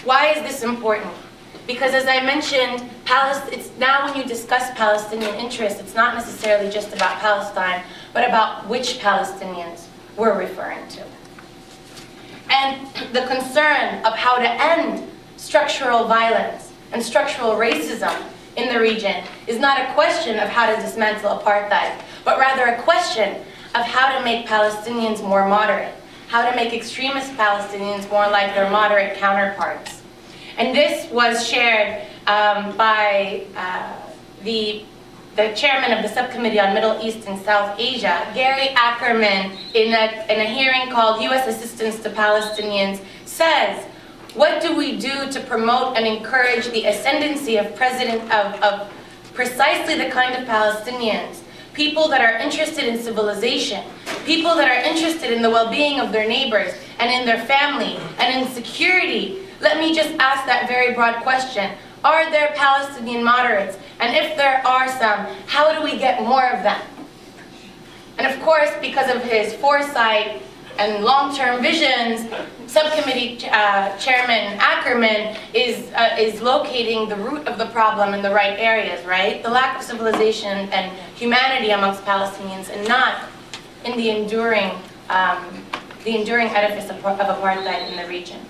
Why is this important? Because as I mentioned, it's now when you discuss Palestinian interests, it's not necessarily just about Palestine, but about which Palestinians we're referring to. And the concern of how to end structural violence and structural racism in the region is not a question of how to dismantle apartheid, but rather a question of how to make Palestinians more moderate, how to make extremist Palestinians more like their moderate counterparts. And this was shared by the chairman of the subcommittee on Middle East and South Asia, Gary Ackerman, in a hearing called U.S. Assistance to Palestinians, says, what do we do to promote and encourage the ascendancy of precisely the kind of Palestinians, people that are interested in civilization, people that are interested in the well-being of their neighbors and in their family and in security? Let me just ask that very broad question. Are there Palestinian moderates? And if there are some, how do we get more of them? And of course, because of his foresight and long-term visions, subcommittee chairman Ackerman is locating the root of the problem in the right areas, right? The lack of civilization and humanity amongst Palestinians, and not in the enduring edifice of apartheid in the region.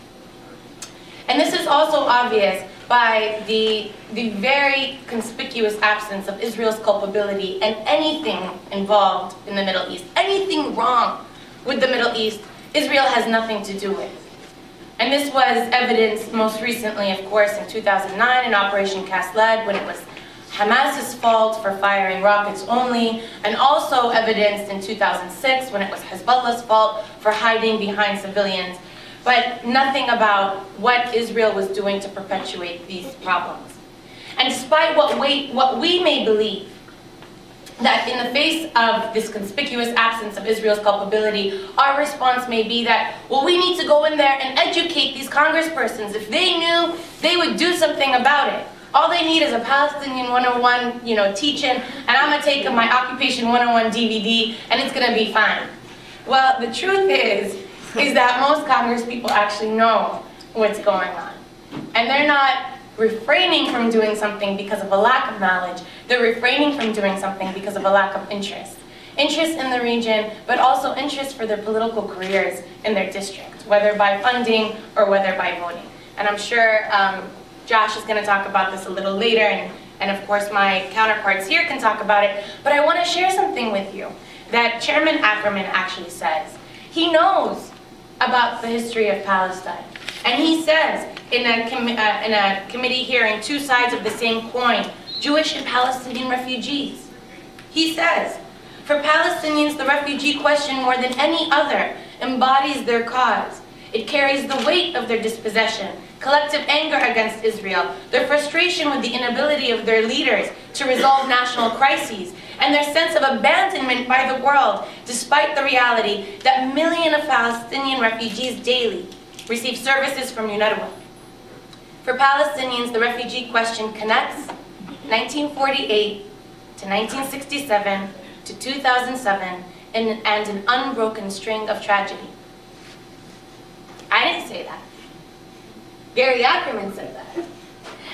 And this is also obvious by the very conspicuous absence of Israel's culpability and anything involved in the Middle East. Anything wrong with the Middle East, Israel has nothing to do with. And this was evidenced most recently, of course, in 2009 in Operation Cast Lead, when it was Hamas's fault for firing rockets only, and also evidenced in 2006 when it was Hezbollah's fault for hiding behind civilians. But nothing about what Israel was doing to perpetuate these problems. And despite what we may believe, that in the face of this conspicuous absence of Israel's culpability, our response may be that, well, we need to go in there and educate these congresspersons. If they knew, they would do something about it. All they need is a Palestinian 101, teaching, and I'm going to take my Occupation 101 DVD, and it's going to be fine. Well, the truth is that most Congress people actually know what's going on. And they're not refraining from doing something because of a lack of knowledge. They're refraining from doing something because of a lack of interest. Interest in the region, but also interest for their political careers in their district, whether by funding or whether by voting. And I'm sure Josh is going to talk about this a little later, and of course my counterparts here can talk about it. But I want to share something with you that Chairman Ackerman actually says. He knows about the history of Palestine. And he says in a committee hearing, two sides of the same coin, Jewish and Palestinian refugees. He says, for Palestinians, the refugee question more than any other embodies their cause. It carries the weight of their dispossession, collective anger against Israel, their frustration with the inability of their leaders to resolve national crises, and their sense of abandonment by the world, despite the reality that millions of Palestinian refugees daily receive services from UNRWA. For Palestinians, the refugee question connects 1948 to 1967 to 2007 and an unbroken string of tragedy. I didn't say that. Gary Ackerman said that.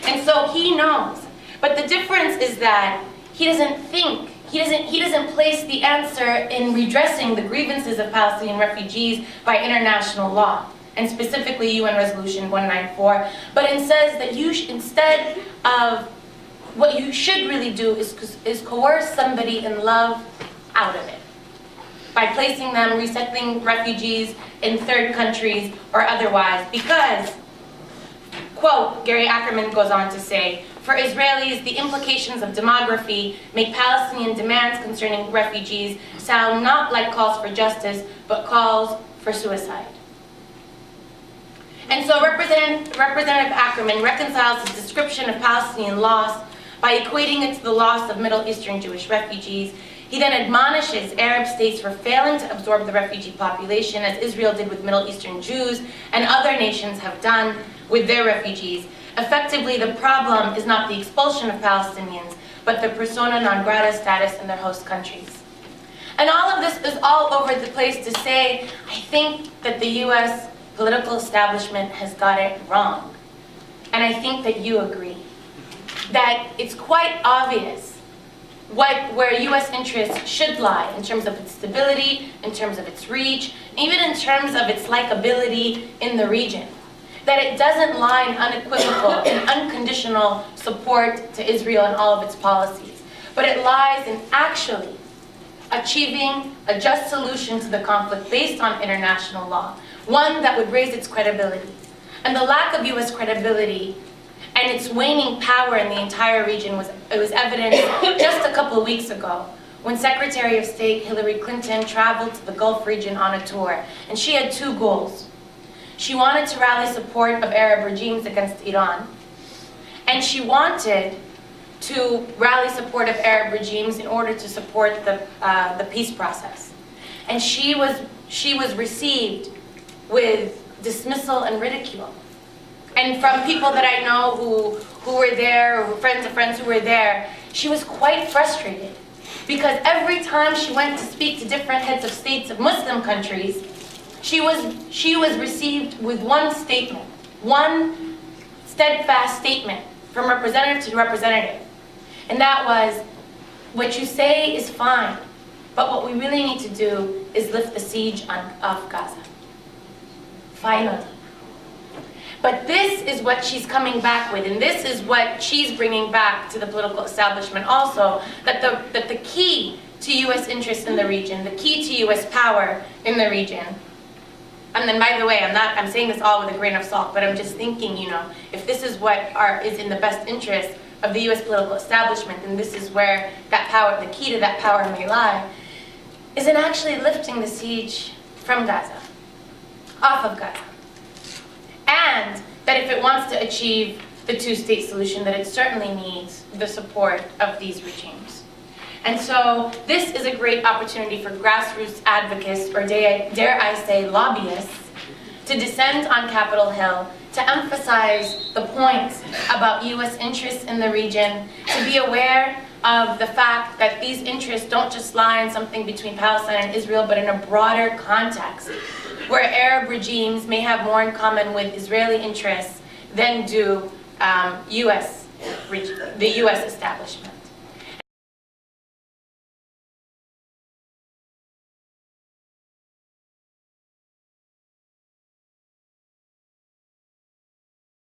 And so he knows. But the difference is that he doesn't think, he doesn't place the answer in redressing the grievances of Palestinian refugees by international law, and specifically UN Resolution 194, but instead that instead of what you should really do is coerce somebody in love out of it by placing them, resettling refugees in third countries or otherwise, because, quote, Gary Ackerman goes on to say, for Israelis, the implications of demography make Palestinian demands concerning refugees sound not like calls for justice, but calls for suicide. And so Representative Ackerman reconciles his description of Palestinian loss by equating it to the loss of Middle Eastern Jewish refugees. He then admonishes Arab states for failing to absorb the refugee population, as Israel did with Middle Eastern Jews and other nations have done with their refugees. Effectively, the problem is not the expulsion of Palestinians, but the persona non grata status in their host countries. And all of this is all over the place to say, I think that the U.S. political establishment has got it wrong. and I think that you agree, that it's quite obvious where U.S. interests should lie in terms of its stability, in terms of its reach, even in terms of its likability in the region. That it doesn't lie in unequivocal and unconditional support to Israel and all of its policies, but it lies in actually achieving a just solution to the conflict based on international law, one that would raise its credibility. And the lack of U.S. credibility and its waning power in the entire region was evident just a couple of weeks ago when Secretary of State Hillary Clinton traveled to the Gulf region on a tour, and she had two goals. She wanted to rally support of Arab regimes against Iran, and she wanted to rally support of Arab regimes in order to support the peace process. And she was received with dismissal and ridicule. And from people that I know who were there, or friends of friends who were there, she was quite frustrated. Because every time she went to speak to different heads of states of Muslim countries, she was received with one statement, one steadfast statement from representative to representative. And that was, what you say is fine, but what we really need to do is lift the siege of Gaza. Finally. But this is what she's coming back with, and this is what she's bringing back to the political establishment also, that the key to U.S. interest in the region, the key to U.S. power in the region, and then by the way, I'm saying this all with a grain of salt, but I'm just thinking, if this is what is in the best interest of the U.S. political establishment, then this is where that power, the key to that power may lie, is in actually lifting the siege from Gaza, off of Gaza. And that if it wants to achieve the two-state solution, that it certainly needs the support of these regimes. And so this is a great opportunity for grassroots advocates, or dare I say lobbyists, to descend on Capitol Hill, to emphasize the points about U.S. interests in the region, to be aware of the fact that these interests don't just lie in something between Palestine and Israel, but in a broader context, where Arab regimes may have more in common with Israeli interests than do the U.S. establishment.